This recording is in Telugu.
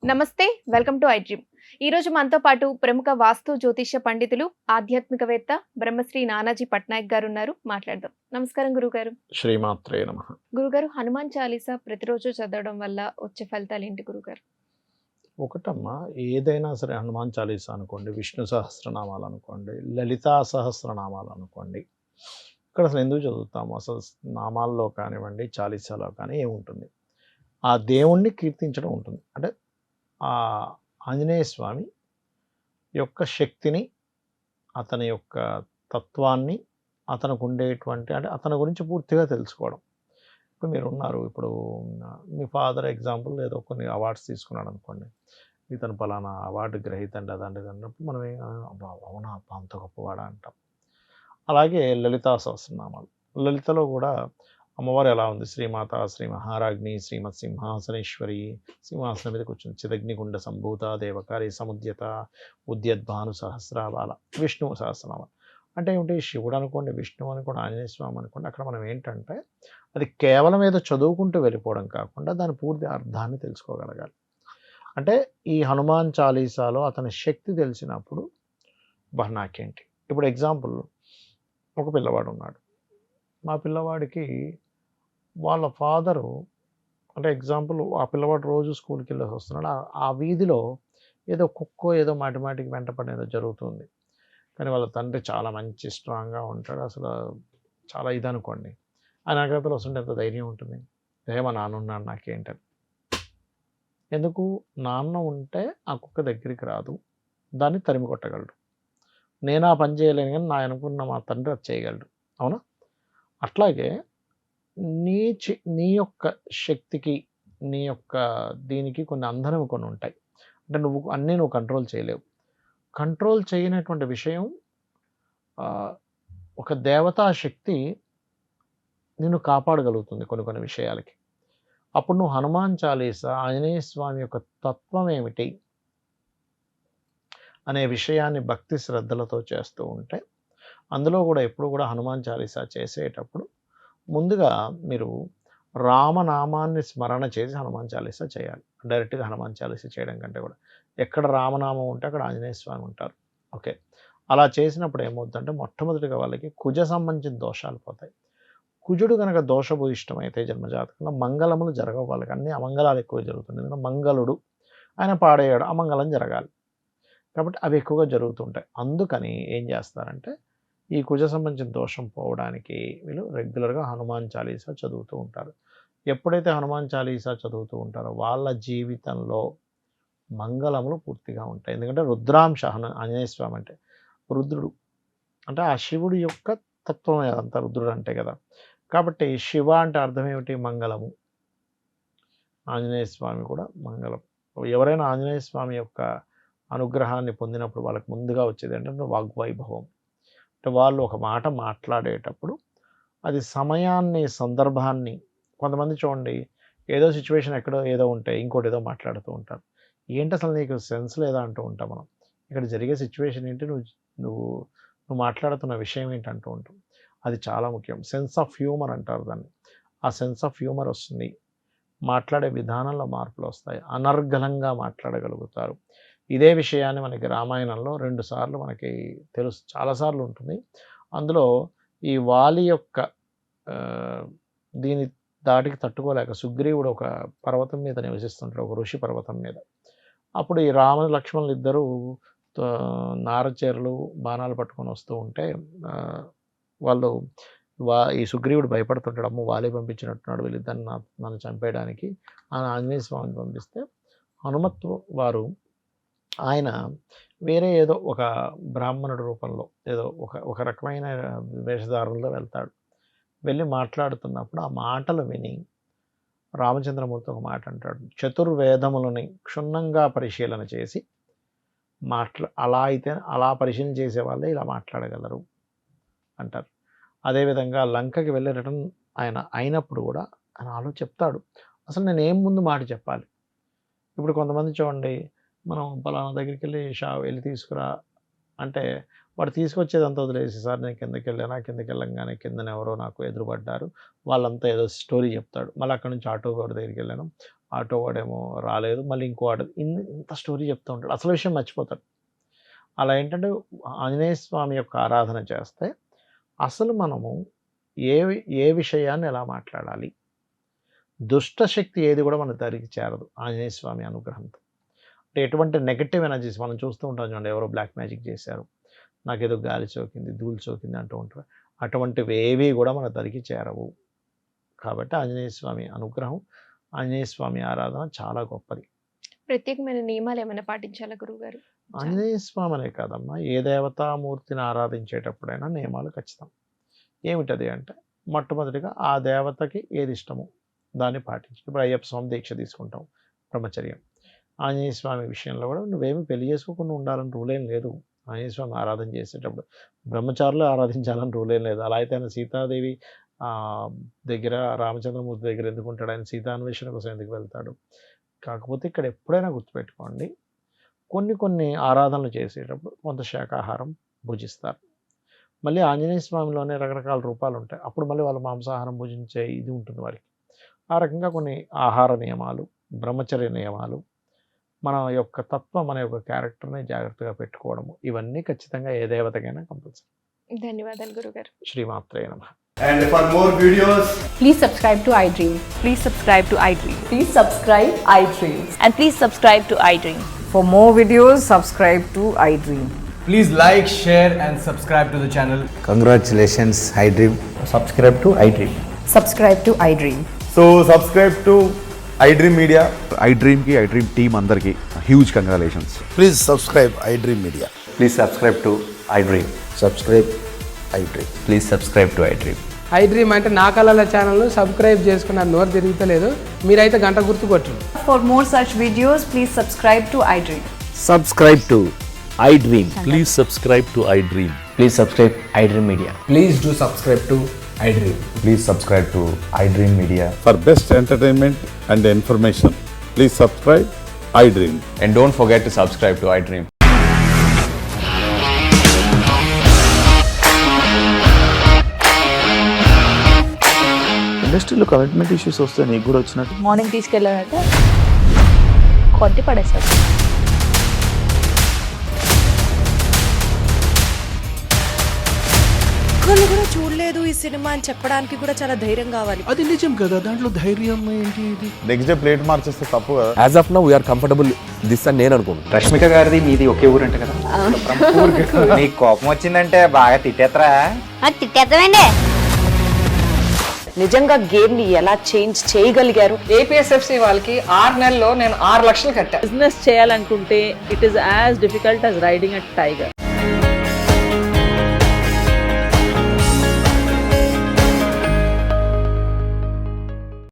నమస్తే. Welcome to iDream. ఈరోజు మనతో పాటు ప్రముఖ వాస్తు జ్యోతిష్య పండితులు, ఆధ్యాత్మికవేత్త బ్రహ్మశ్రీ నానాజీ పట్నాయక్ గారు ఉన్నారు. మాట్లాడదాం. నమస్కారం గురుగారు. శ్రీమాత్రే నమః. గురుగారు, హనుమాన్ చాలీసా ప్రతిరోజు చదవడం వల్ల వచ్చే ఫలితాలు ఏంటి గురుగారు? ఒకటమ్మా, ఏదైనా సరే హనుమాన్ చాలీసా అనుకోండి, విష్ణు సహస్రనామాలు అనుకోండి, లలితా సహస్రనామాలు అనుకోండి, ఇక్కడ అసలు ఎందుకు చదువుతాము? అసలు నామాల్లో కానివ్వండి, చాలీసాలో కానీ ఏముంటుంది? ఆ దేవుణ్ణి కీర్తించడం ఉంటుంది. అంటే ఆ ఆంజనేయ స్వామి యొక్క శక్తిని, అతని యొక్క తత్వాన్ని, అతనికి ఉండేటువంటి అంటే అతని గురించి పూర్తిగా తెలుసుకోవడం. ఇప్పుడు మీరున్నారు, ఇప్పుడు మీ ఫాదర్ ఎగ్జాంపుల్ ఏదో కొన్ని అవార్డ్స్ తీసుకున్నాడు అనుకోండి, ఇతను పలానా అవార్డు గ్రహీత అండి అదండి అన్నప్పుడు మనం అవునా అంత గొప్పవాడా అంటాం. అలాగే లలితా సహస్రనామాలు, లలితలో కూడా అమ్మవారు ఎలా ఉంది? శ్రీమాత, శ్రీ మహారాజ్ని, శ్రీమత్ సింహాసనేశ్వరి, సింహాసనం మీద కూర్చుంది, చిదగ్నిగుండ సంభూత, దేవకారి సముద్యత, ఉద్యద్భాను సహస్రాబాల, విష్ణువు సహస్రనామాలు. అంటే ఏమిటి? శివుడు అనుకోండి, విష్ణువు అనుకోండి, ఆంజనేయ స్వామి అనుకోండి, అక్కడ మనం ఏంటంటే అది కేవలం ఏదో చదువుకుంటూ వెళ్ళిపోవడం కాకుండా దాని పూర్తి అర్థాన్ని తెలుసుకోగలగాలి. అంటే ఈ హనుమాన్ చాలీసాలో అతని శక్తి తెలిసినప్పుడు నాకేంటి? ఇప్పుడు ఎగ్జాంపుల్, ఒక పిల్లవాడు ఉన్నాడు. మా పిల్లవాడికి వాళ్ళ ఫాదరు, అంటే ఎగ్జాంపుల్, ఆ పిల్లవాడు రోజు స్కూల్కి వెళ్ళేసి వస్తున్నాడు. ఆ వీధిలో ఏదో కుక్కో ఏదో మాటిమాటికి వెంటపడి ఏదో జరుగుతుంది. కానీ వాళ్ళ తండ్రి చాలా మంచి స్ట్రాంగ్గా ఉంటాడు. అసలు చాలా ఇదనుకోండి. ఆయన అగ్రతలు వస్తుంటే ఎంత ధైర్యం ఉంటుంది? మా నాన్న ఉన్నాడు నాకేంటని. ఎందుకు? నాన్న ఉంటే ఆ కుక్క దగ్గరికి రాదు, దాన్ని తరిమి కొట్టగలడు. నేను ఆ పని చేయలేను, కానీ నా అనుకున్న మా తండ్రి అది చేయగలడు. అవునా? అట్లాగే నీ యొక్క శక్తికి, నీ యొక్క దీనికి కొన్ని అందరం కొన్ని ఉంటాయి. అంటే నువ్వు కంట్రోల్ చేయలేవు. కంట్రోల్ చేయనటువంటి విషయం ఒక దేవతా శక్తి నిన్ను కాపాడగలుగుతుంది కొన్ని కొన్ని విషయాలకి. అప్పుడు నువ్వు హనుమాన్ చాలీసా, ఆంజనేయ స్వామి యొక్క తత్వం ఏమిటి అనే విషయాన్ని భక్తి శ్రద్ధలతో చేస్తూ ఉంటే, అందులో కూడా ఎప్పుడు కూడా హనుమాన్ చాలీసా చేసేటప్పుడు ముందుగా మీరు రామనామాన్ని స్మరణ చేసి హనుమాన్ చాలీసా చేయాలి. డైరెక్ట్గా హనుమాన్ చాలీసా చేయడం కంటే కూడా ఎక్కడ రామనామం ఉంటే అక్కడ ఆంజనేయ స్వామి ఉంటారు. ఓకే, అలా చేసినప్పుడు ఏమవుతుందంటే మొట్టమొదటిగా వాళ్ళకి కుజ సంబంధించిన దోషాలు పోతాయి. కుజుడు కనుక దోషభూయిష్టమైతే జన్మజాతకంలో మంగళములు జరగవు, వాళ్ళకి అన్ని అమంగళాలు ఎక్కువ జరుగుతుంది. ఎందుకంటే మంగళుడు ఆయన పాడేయాడు, అమంగళం జరగాలి, కాబట్టి అవి ఎక్కువగా జరుగుతుంటాయి. అందుకని ఏం చేస్తారంటే ఈ కుజ సంబంధించిన దోషం పోవడానికి వీళ్ళు రెగ్యులర్గా హనుమాన్ చాలీసా చదువుతూ ఉంటారు. ఎప్పుడైతే హనుమాన్ చాలీసా చదువుతూ ఉంటారో వాళ్ళ జీవితంలో మంగళములు పూర్తిగా ఉంటాయి. ఎందుకంటే రుద్రాంశ ఆంజనేయ స్వామి అంటే రుద్రుడు, అంటే ఆ శివుడి యొక్క తత్వమే అదంతా, రుద్రుడు అంటే కదా. కాబట్టి శివ అంటే అర్థం ఏమిటి? మంగళము. ఆంజనేయ స్వామి కూడా మంగళం. ఎవరైనా ఆంజనేయ స్వామి యొక్క అనుగ్రహాన్ని పొందినప్పుడు వాళ్ళకి ముందుగా వచ్చేది ఏంటంటే వాగ్వైభవం. అంటే వాళ్ళు ఒక మాట మాట్లాడేటప్పుడు అది సమయాన్ని, సందర్భాన్ని, కొంతమంది చూడండి ఏదో సిచ్యువేషన్ ఎక్కడో ఏదో ఉంటే ఇంకోటి ఏదో మాట్లాడుతూ ఉంటారు. ఏంటి అసలు నీకు సెన్స్ లేదా అంటూ ఉంటాం మనం. ఇక్కడ జరిగే సిచ్యువేషన్ ఏంటి, నువ్వు నువ్వు నువ్వు మాట్లాడుతున్న విషయం ఏంటి అంటూ ఉంటాం. అది చాలా ముఖ్యం. సెన్స్ ఆఫ్ హ్యూమర్ అంటారు దాన్ని. ఆ సెన్స్ ఆఫ్ హ్యూమర్ వస్తుంది, మాట్లాడే విధానంలో మార్పులు వస్తాయి, అనర్గళంగా మాట్లాడగలుగుతారు. ఇదే విషయాన్ని మనకి రామాయణంలో 2 సార్లు మనకి తెలుసు, చాలాసార్లు ఉంటుంది. అందులో ఈ వాలి యొక్క దీని దాటికి తట్టుకోలేక సుగ్రీవుడు ఒక పర్వతం మీద నివసిస్తుంటాడు, ఒక ఋషి పర్వతం మీద. అప్పుడు ఈ రామ లక్ష్మణులు ఇద్దరు నారచీరలు బాణాలు పట్టుకొని వస్తూ ఉంటే వాళ్ళు ఈ సుగ్రీవుడు భయపడుతుంటాడు, అమ్మ వాలి పంపించినట్టున్నాడు వీళ్ళిద్దరిని నన్ను చంపేయడానికి అని ఆంజనేయ స్వామిని పంపిస్తే, హనుమత్ వారు ఆయన వేరే ఏదో ఒక బ్రాహ్మణుడి రూపంలో ఏదో ఒక రకమైన వేషధారణలో వెళ్తాడు. వెళ్ళి మాట్లాడుతున్నప్పుడు ఆ మాటలు విని రామచంద్రమూర్తి ఒక మాట అంటాడు, చతుర్వేదములని క్షుణ్ణంగా పరిశీలన చేసి అలా అయితే అలా పరిశీలన చేసే వాళ్ళే ఇలా మాట్లాడగలరు అంటారు. అదేవిధంగా లంకకి వెళ్ళే రిటర్న్ ఆయన అయినప్పుడు కూడా ఆయన చెప్తాడు, అసలు నేను ఏం ముందు మాట చెప్పాలి. ఇప్పుడు కొంతమంది చూడండి, మనం పలానా దగ్గరికి వెళ్ళి తీసుకురా అంటే వాడు తీసుకొచ్చేదంతా వదిలేసి, సార్ నేను కిందకి వెళ్ళంగానే కిందన ఎవరో నాకు ఎదురుపడ్డారు, వాళ్ళంతా ఏదో స్టోరీ చెప్తాడు. మళ్ళీ అక్కడ నుంచి ఆటో గారి దగ్గరికి వెళ్ళాను, ఆటో వాడేమో రాలేదు, మళ్ళీ ఇంకో ఆటో, ఇంత స్టోరీ చెప్తూ ఉంటాడు, అసలు విషయం మర్చిపోతాడు. అలా ఏంటంటే ఆంజనేయ స్వామి యొక్క ఆరాధన చేస్తే అసలు మనము ఏ విషయాన్ని ఎలా మాట్లాడాలి, దుష్ట శక్తి ఏది కూడా మన దగ్గరికి చేరదు ఆంజనేయ స్వామి అనుగ్రహంతో. అంటే ఎటువంటి నెగటివ్ ఎనర్జీస్ మనం చూస్తూ ఉంటాం చూడండి, ఎవరో బ్లాక్ మ్యాజిక్ చేశారు, నాకేదో గాలి సోకింది, ధూళి సోకింది అంటూ ఉంటారు. అటువంటివి ఏవి కూడా మన దగ్గరికి చేరవు. కాబట్టి ఆంజనేయ స్వామి అనుగ్రహం, ఆంజనేయ స్వామి ఆరాధన చాలా గొప్పది. ప్రత్యేకమైన నియమాలు ఏమైనా పాటించాలా గురువుగారు? ఆంజనేయ స్వామి అనే కాదమ్మా, ఏ దేవతామూర్తిని ఆరాధించేటప్పుడైనా నియమాలు ఖచ్చితం. ఏమిటది అంటే, మొట్టమొదటిగా ఆ దేవతకి ఏది ఇష్టమో దాన్ని పాటించి. ఇప్పుడు అయ్యప్ప స్వామి దీక్ష తీసుకుంటాం, బ్రహ్మచర్యం. ఆంజనేయ స్వామి విషయంలో కూడా నువ్వేమి పెళ్లి చేసుకోకుండా ఉండాలని రూల్ ఏం లేదు. ఆంజనేయ స్వామి ఆరాధన చేసేటప్పుడు బ్రహ్మచారులు ఆరాధించాలని రూల్ ఏం లేదు. అలా అయితే ఆయన సీతాదేవి దగ్గర, రామచంద్రమూర్తి దగ్గర ఎందుకు ఉంటాడు? ఆయన సీతాన్వేషణ కోసం ఎందుకు వెళ్తాడు? కాకపోతే ఇక్కడ ఎప్పుడైనా గుర్తుపెట్టుకోండి, కొన్ని ఆరాధనలు చేసేటప్పుడు కొంత శాకాహారం భుజిస్తారు. మళ్ళీ ఆంజనేయ స్వామిలోనే రకరకాల రూపాలు ఉంటాయి, అప్పుడు మళ్ళీ వాళ్ళు మాంసాహారం భుజించే ఇది ఉంటుంది వారికి. ఆ రకంగా కొన్ని ఆహార నియమాలు, బ్రహ్మచర్య నియమాలు, మన యొక్క తత్వం, మన యొక్క క్యారెక్టర్ని జాగ్రత్తగా పెట్టుకోవడము, ఇవన్నీ ఖచ్చితంగా ఏ దేవతకైనా కంపల్సరీ. ధన్యవాదాలు గురుగారు. శ్రీమాత్రే నమః. And for more videos, Please subscribe to iDream. Please subscribe to iDream. Please subscribe iDream. And please subscribe to iDream. For more videos, subscribe to iDream. please like, share and subscribe to the channel. Congratulations, iDream. Subscribe to iDream. Subscribe to iDream. So subscribe to iDream Media. iDream की iDream team अंदर की huge congratulations. Please subscribe iDream Media. Please subscribe to iDream. Subscribe iDream. Please subscribe to iDream. iDream అంటే నా కళల ఛానల్ను సబ్స్క్రైబ్ చేసుకున్న నోరు తిరుగుతలేదు, మీరైతే గంట గుర్తు కొట్టండి. For more such videos, please subscribe to iDream. Subscribe to iDream. Please subscribe to iDream. Please subscribe iDream Media. Please do subscribe to iDream. Please subscribe to iDream Media. For best entertainment and information, please subscribe iDream. And don't forget to subscribe to iDream. ఇండస్ట్రీలో కమిట్మెంట్ ఇష్యూస్ వస్తే నీకు కూడా వచ్చినట్టు మార్నింగ్ తీసుకెళ్ళారంటే కొట్టి పడేస్తారు. ఒక్కళ్ళు కూడా చూడలేదు ఈ సినిమా అని చెప్పడానికి కూడా చాలా ధైర్యం కావాలి. అది నిజం కదా, దాంట్లో ధైర్యం ఏంటి? ఇది నెక్స్ట్ డే ప్లేట్ మార్చేస్తే తప్పు కదా. As of now we are comfortable this అని నేను అనుకుంటున్నాను. రష్మిక గారిది మీది ఒకే ఊరంట కదా? నీకు కోపం వచ్చిందంటే బాగా తిట్టేత్తరా? తిట్టేద్దామండి. నిజంగా గేమ్ ని ఎలా చేంజ్ చేయగలిగారు? ఏపీఎస్ఎఫ్సి వాళ్ళకి 6 నెలల్లో నేను 6 లక్షలు కట్టా. బిజినెస్ చేయాలనుకుంటే it is as difficult as riding a tiger.